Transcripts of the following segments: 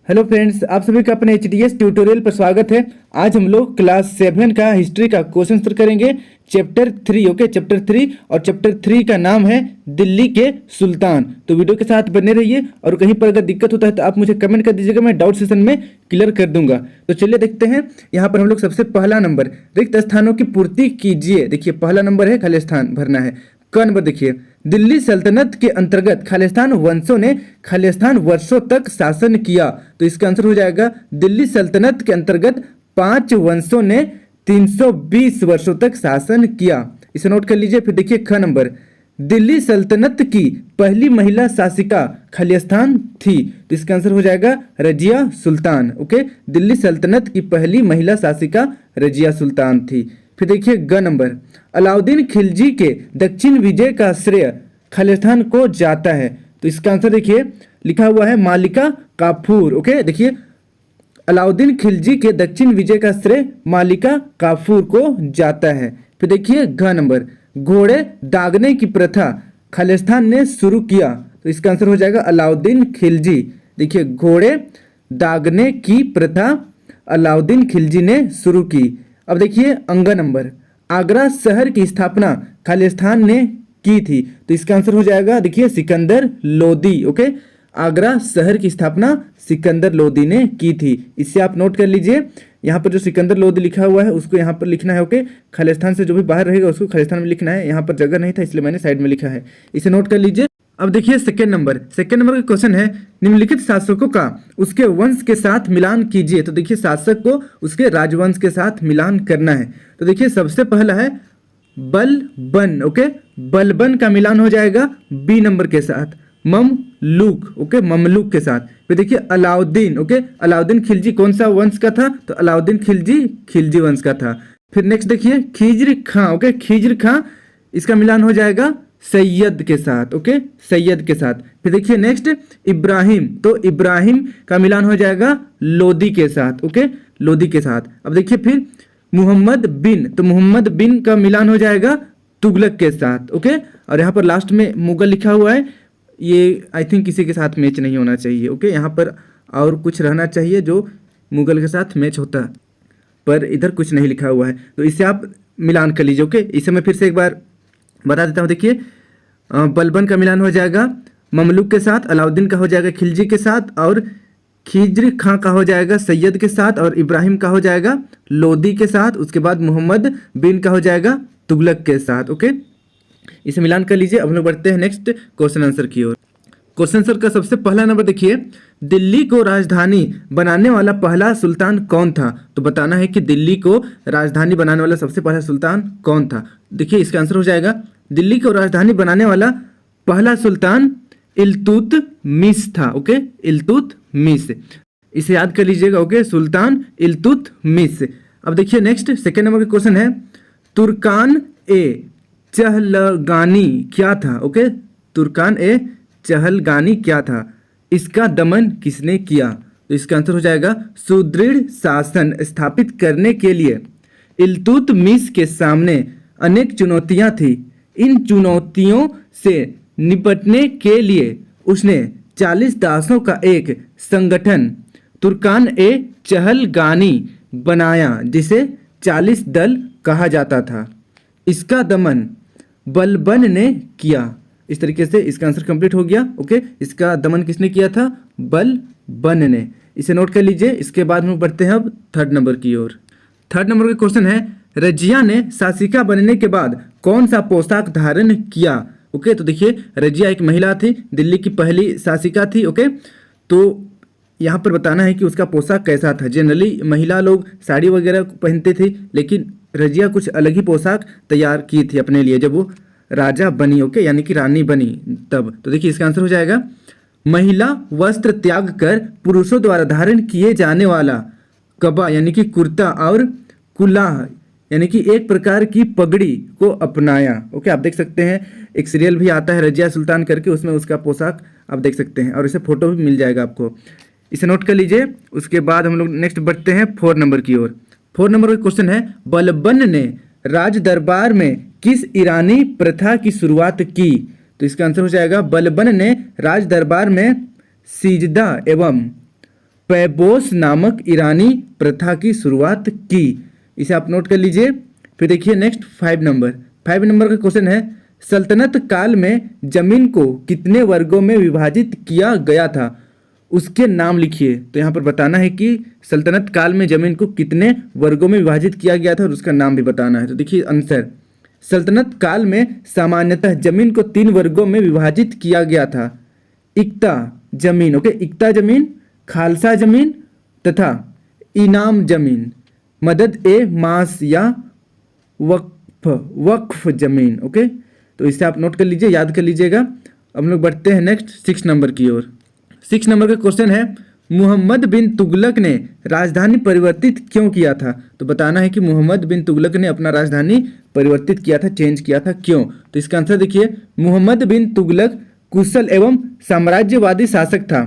Hello friends, आप सभी का अपने एचडीएस ट्यूटोरियल पर स्वागत है। आज हम लोग क्लास 7 का हिस्ट्री का क्वेश्चन आंसर करेंगे। चैप्टर 3, ओके, चैप्टर 3 और चैप्टर 3 का नाम है दिल्ली के सुल्तान। तो वीडियो के साथ बने रहिए और कहीं पर अगर दिक्कत होता है तो आप मुझे कमेंट कर दीजिएगा, मैं डाउट सेशन में क्लियर कर दूंगा। तो चलिए देखते हैं। यहाँ पर हम लोग सबसे पहला नंबर, रिक्त स्थानों की पूर्ति कीजिए। देखिए पहला नंबर है खाली स्थान भरना है। क नंबर देखिए, दिल्ली सल्तनत के अंतर्गत खालिस्तान वंशों ने खालिस्तान वर्षों तक शासन किया। तो इसका आंसर हो जाएगा दिल्ली सल्तनत के अंतर्गत 5 वंशों ने 320 वर्षों तक शासन किया। इसे नोट कर लीजिए। फिर देखिए ख नंबर, दिल्ली सल्तनत की पहली महिला शासिका खालिस्तान थी। तो इसका आंसर हो जाएगा रजिया सुल्तान। ओके, दिल्ली सल्तनत की पहली महिला शासिका रजिया सुल्तान थी। फिर देखिए ग नंबर, अलाउद्दीन खिलजी के दक्षिण विजय का श्रेय खालिस्तान को जाता है। तो इसका आंसर देखिए लिखा हुआ है मालिका काफूर। ओके, देखिए अलाउद्दीन खिलजी के दक्षिण विजय का श्रेय मालिका काफूर को जाता है। फिर देखिए घ नंबर, घोड़े दागने की प्रथा खालिस्तान ने शुरू किया। तो इसका आंसर हो जाएगा अलाउद्दीन खिलजी। देखिए घोड़े दागने की प्रथा अलाउद्दीन खिलजी ने शुरू की। अब देखिए अंग नंबर, आगरा शहर की स्थापना खालिस्तान ने की थी। तो इसका आंसर हो जाएगा देखिए सिकंदर लोदी। ओके, आगरा शहर की स्थापना सिकंदर लोदी ने की थी। इससे आप नोट कर लीजिए। यहाँ पर जो सिकंदर लोदी लिखा हुआ है उसको यहाँ पर लिखना है। ओके, खालिस्तान से जो भी बाहर रहेगा उसको खालिस्तान में लिखना है। यहाँ पर जगह नहीं था इसलिए मैंने साइड में लिखा है, इसे नोट कर लीजिए। अब देखिए सेकंड नंबर का क्वेश्चन है, निम्नलिखित शासकों का उसके वंश के साथ मिलान कीजिए। तो देखिए शासक को उसके राजवंश के साथ मिलान करना है। तो देखिए सबसे पहला है बलबन। ओके, बलबन का मिलान हो जाएगा बी नंबर के साथ। ममलूक, ओके, ममलूक के साथ। फिर देखिए अलाउद्दीन। ओके, अलाउद्दीन खिलजी कौन सा वंश का था? तो अलाउद्दीन खिलजी खिलजी वंश का था। फिर नेक्स्ट देखिए खिज्र खां। ओके, खिज्र खां, इसका मिलान हो जाएगा सैयद के साथ। ओके, सैयद के साथ। फिर देखिए नेक्स्ट इब्राहिम, तो इब्राहिम का मिलान हो जाएगा लोदी के साथ। ओके, लोदी के साथ। अब देखिए फिर मोहम्मद बिन, तो मोहम्मद बिन का मिलान हो जाएगा तुगलक के साथ। ओके, और यहाँ पर लास्ट में मुगल लिखा हुआ है, ये आई थिंक किसी के साथ मैच नहीं होना चाहिए। ओके, यहाँ पर और कुछ रहना चाहिए जो मुगल के साथ मैच होता, पर इधर कुछ नहीं लिखा हुआ है। तो इससे आप मिलान कर लीजिए। ओके, इसे मैं फिर से एक बार बता देता हूँ। देखिए बलबन का मिलान हो जाएगा ममलूक के साथ, अलाउद्दीन का हो जाएगा खिलजी के साथ, और खिज्र खां का हो जाएगा सैयद के साथ, और इब्राहिम का हो जाएगा लोदी के साथ। उसके बाद मोहम्मद बिन का हो जाएगा तुगलक के साथ। ओके, इसे मिलान कर लीजिए। अब हम लोग बढ़ते हैं नेक्स्ट क्वेश्चन आंसर की ओर। क्वेश्चन आंसर का सबसे पहला नंबर देखिए, दिल्ली को राजधानी बनाने वाला पहला सुल्तान कौन था? तो बताना है कि दिल्ली को राजधानी बनाने वाला सबसे पहला सुल्तान कौन था। देखिए इसका आंसर हो जाएगा दिल्ली को राजधानी बनाने वाला पहला सुल्तान इल्तुतमिश था। ओके, इल्तुतमिश, इसे याद कर लीजिएगा। ओके, सुल्तान इल्तुतमिश। अब देखिए नेक्स्ट सेकेंड नंबर का क्वेश्चन है, तुर्कान ए चहलगानी क्या था? ओके, तुर्कान ए चहलगानी क्या था? इसका दमन किसने किया? तो इसका आंसर हो जाएगा सुदृढ़ शासन स्थापित करने के लिए इल्तुतमिश के सामने अनेक चुनौतियां थी। इन चुनौतियों से निपटने के लिए उसने 40 दासों का एक संगठन तुर्कान ए चहलगानी बनाया, जिसे 40 दल कहा जाता था। इसका दमन बलबन ने किया। इस तरीके से इसका आंसर कंप्लीट हो गया। ओके, इसका दमन किसने किया था? बलबन ने। इसे नोट कर लीजिए। इसके बाद हम बढ़ते हैं अब थर्ड नंबर की ओर। थर्ड नंबर का क्वेश्चन है, रजिया ने शासिका बनने के बाद कौन सा पोशाक धारण किया? ओके, तो देखिए रजिया एक महिला थी, दिल्ली की पहली शासिका थी। ओके, तो यहाँ पर बताना है कि उसका पोशाक कैसा था। जनरली महिला लोग साड़ी वगैरह पहनते थे, लेकिन रजिया कुछ अलग ही पोशाक तैयार की थी अपने लिए जब वो राजा बनी। ओके, यानी कि रानी बनी तब। तो देखिए इसका आंसर हो जाएगा महिला वस्त्र त्याग कर पुरुषों द्वारा धारण किए जाने वाला कबा यानी कि कुर्ता और कुलाह यानी कि एक प्रकार की पगड़ी को अपनाया। ओके, आप देख सकते हैं एक सीरियल भी आता है रजिया सुल्तान करके, उसमें उसका पोशाक आप देख सकते हैं और इसे फोटो भी मिल जाएगा आपको। इसे नोट कर लीजिए। उसके बाद हम लोग नेक्स्ट बढ़ते हैं 4 नंबर की ओर। 4 नंबर का क्वेश्चन है, बलबन ने राज दरबार में किस ईरानी प्रथा की शुरुआत की? तो इसका आंसर हो जाएगा बलबन ने राज दरबार में सिजदा एवं पैबोस नामक ईरानी प्रथा की शुरुआत की? इसे आप नोट कर लीजिए। फिर देखिए नेक्स्ट 5 नंबर का क्वेश्चन है, सल्तनत काल में जमीन को कितने वर्गों में विभाजित किया गया था? उसके नाम लिखिए। तो यहाँ पर बताना है कि सल्तनत काल में जमीन को कितने वर्गों में विभाजित किया गया था और उसका नाम भी बताना है। तो देखिए आंसर, सल्तनत काल में सामान्यतः जमीन को 3 वर्गों में विभाजित किया गया था। इक्ता जमीन, ओके, इक्ता जमीन, खालसा जमीन तथा इनाम जमीन, मदद ए मास या वक्फ जमीन। ओके, तो इसे आप नोट कर लीजिए, याद कर लीजिएगा। अब हम लोग बढ़ते हैं नेक्स्ट 6 नंबर की ओर। 6 नंबर का क्वेश्चन है, मुहम्मद बिन तुगलक ने राजधानी परिवर्तित क्यों किया था? तो बताना है कि मुहम्मद बिन तुगलक ने अपना राजधानी परिवर्तित किया था, चेंज किया था, क्यों? तो इसका आंसर देखिए, मुहम्मद बिन तुगलक कुशल एवं साम्राज्यवादी शासक था।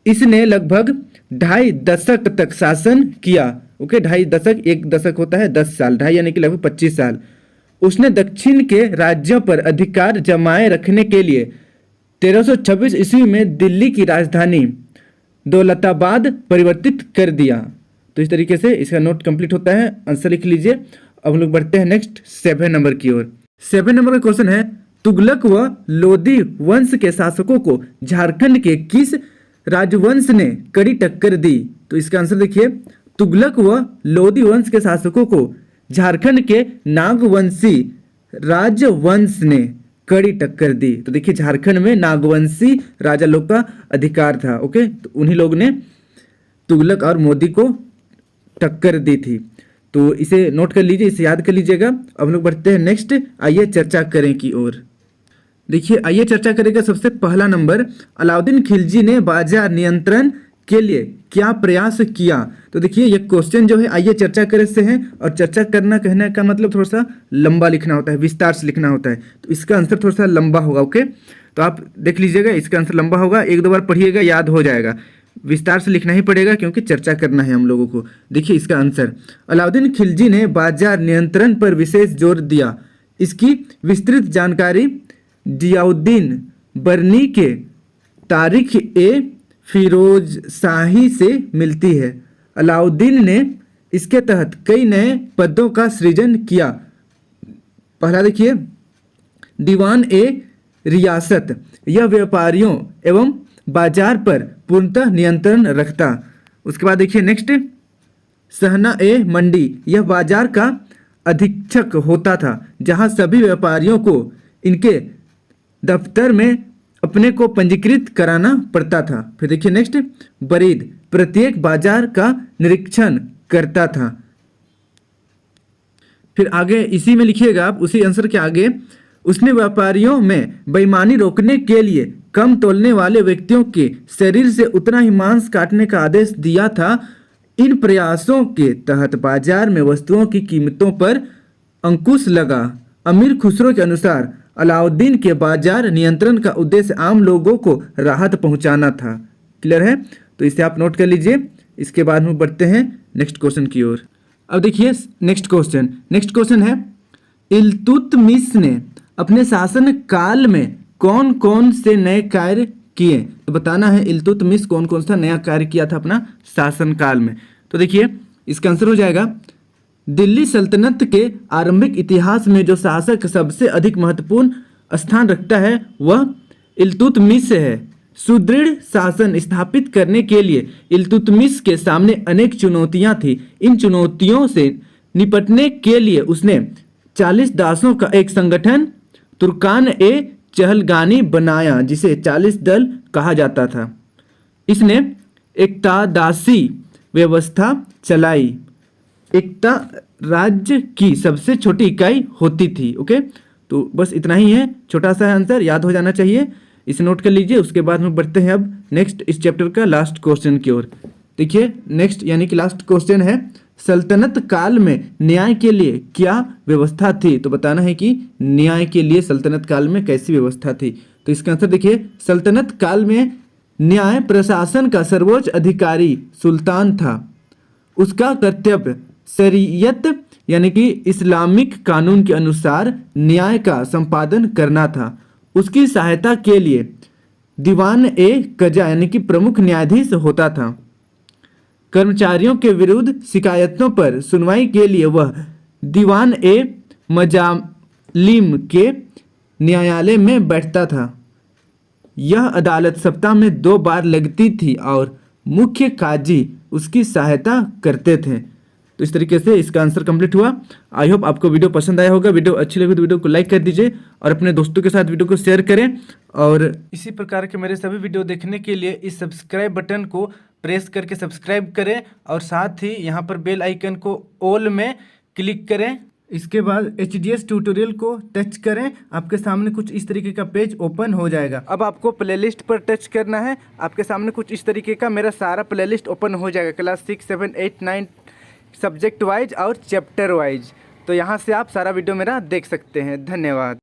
इसने लगभग 2.5 दशक तक शासन किया। ओके, 2.5 दशक, 1 दशक होता है 10 साल, 2.5 यानी कि लगभग 25 साल। उसने दक्षिण के राज्यों पर अधिकार जमाए रखने के लिए 1326 ईस्वी में दिल्ली की राजधानी दौलताबाद परिवर्तित कर दिया। तो इस तरीके से इसका नोट कंप्लीट होता है, आंसर लिख लीजिए। अब हम लोग बढ़ते हैं नेक्स्ट 7 नंबर की ओर। 7 नंबर का क्वेश्चन है, तुगलक व लोदी वंश के शासकों को झारखंड के किस राजवंश ने कड़ी टक्कर दी? तो इसका आंसर देखिए, तुगलक व लोदी वंश के शासकों को झारखंड के नागवंशी राजवंश ने कड़ी टक्कर दी। तो देखिए, झारखंड में नागवंशी राजा लोग का अधिकार था। ओके, तो उन्हीं लोग ने तुगलक और मोदी को टक्कर दी थी। तो इसे नोट कर लीजिए, इसे याद कर लीजिएगा। अब हम लोग बढ़ते हैं नेक्स्ट, आइए चर्चा करें की ओर। देखिए, आइए चर्चा करेगा सबसे पहला नंबर, अलाउद्दीन खिलजी ने बाजार नियंत्रण के लिए क्या प्रयास किया? तो देखिए, ये क्वेश्चन जो है आइए चर्चा करें से है, और चर्चा करना कहने का मतलब थोड़ा सा लंबा लिखना होता है, विस्तार से लिखना होता है। तो इसका आंसर थोड़ा सा लंबा होगा। ओके, तो आप देख लीजिएगा, इसका आंसर लंबा होगा, 1-2 बार पढ़िएगा, याद हो जाएगा। विस्तार से लिखना ही पड़ेगा क्योंकि चर्चा करना है हम लोगों को। देखिए इसका आंसर, अलाउद्दीन खिलजी ने बाजार नियंत्रण पर विशेष जोर दिया। इसकी विस्तृत जानकारी जियाउद्दीन बरनी के तारीख ए फिरोज शाही से मिलती है। अलाउद्दीन ने इसके तहत कई नए पदों का सृजन किया। पहला देखिए, दीवान ए रियासत, यह व्यापारियों एवं बाजार पर पूर्णतः नियंत्रण रखता। उसके बाद देखिए नेक्स्ट, सहना ए मंडी, यह बाजार का अधीक्षक होता था, जहां सभी व्यापारियों को इनके दफ्तर में अपने को पंजीकृत कराना पड़ता था। फिर देखिए नेक्स्ट, बरीद, प्रत्येक बाजार का निरीक्षण करता था। फिर आगे इसी में लिखिएगा आप, उसी आंसर के आगे, उसने व्यापारियों में बेईमानी रोकने के लिए कम तोलने वाले व्यक्तियों के शरीर से उतना ही मांस काटने का आदेश दिया था। इन प्रयासों के तहत बाजार में वस्तुओं की कीमतों पर अंकुश लगा। अमीर खुसरो के अनुसार अलाउद्दीन के बाजार नियंत्रण का उद्देश्य आम लोगों को राहत पहुंचाना था। क्लियर है? तो इसे आप नोट कर लीजिए। इसके बाद हम बढ़ते हैं नेक्स्ट क्वेश्चन की ओर। अब देखिए नेक्स्ट क्वेश्चन है, इल्तुतमिश ने अपने शासन काल में कौन कौन से नए कार्य किए? तो बताना है इल्तुतमिश कौन कौन सा नया कार्य किया था अपना शासन काल में। तो देखिए इसका आंसर हो जाएगा, दिल्ली सल्तनत के आरंभिक इतिहास में जो शासक सबसे अधिक महत्वपूर्ण स्थान रखता है वह इल्तुतमिश है। सुदृढ़ शासन स्थापित करने के लिए इल्तुतमिश के सामने अनेक चुनौतियां थी। इन चुनौतियों से निपटने के लिए उसने 40 दासों का एक संगठन तुर्कान ए चहलगानी बनाया, जिसे 40 दल कहा जाता था। इसने एकतादासी व्यवस्था चलाई। एकता राज्य की सबसे छोटी इकाई होती थी। ओके, तो बस इतना ही है, छोटा सा आंसर याद हो जाना चाहिए, इसे नोट कर लीजिए। उसके बाद हम बढ़ते हैं अब नेक्स्ट इस चैप्टर का लास्ट क्वेश्चन की ओर। देखिए नेक्स्ट यानी कि लास्ट क्वेश्चन है, सल्तनत काल में न्याय के लिए क्या व्यवस्था थी? तो बताना है कि न्याय के लिए सल्तनत काल में कैसी व्यवस्था थी। तो इसका आंसर देखिए, सल्तनत काल में न्याय प्रशासन का सर्वोच्च अधिकारी सुल्तान था। उसका कर्तव्य शरीयत यानी कि इस्लामिक कानून के अनुसार न्याय का संपादन करना था। उसकी सहायता के लिए दीवान ए कजा यानी कि प्रमुख न्यायाधीश होता था। कर्मचारियों के विरुद्ध शिकायतों पर सुनवाई के लिए वह दीवान ए मजालिम के न्यायालय में बैठता था। यह अदालत सप्ताह में 2 बार लगती थी और मुख्य काजी उसकी सहायता करते थे। तो इस तरीके से इसका आंसर कंप्लीट हुआ। आई होप आपको वीडियो पसंद आया होगा। वीडियो अच्छी लगी तो वीडियो को लाइक कर दीजिए और अपने दोस्तों के साथ वीडियो को शेयर करें। और इसी प्रकार के मेरे सभी वीडियो देखने के लिए इस सब्सक्राइब बटन को प्रेस करके सब्सक्राइब करें और साथ ही यहाँ पर बेल आइकन को ऑल में क्लिक करें। इसके बाद HDS ट्यूटोरियल को टच करें, आपके सामने कुछ इस तरीके का पेज ओपन हो जाएगा। अब आपको प्लेलिस्ट पर टच करना है, आपके सामने कुछ इस तरीके का मेरा सारा प्लेलिस्ट ओपन हो जाएगा, क्लास 6, 7, 8, 9 सब्जेक्ट वाइज और चैप्टर वाइज। तो यहाँ से आप सारा वीडियो मेरा देख सकते हैं। धन्यवाद।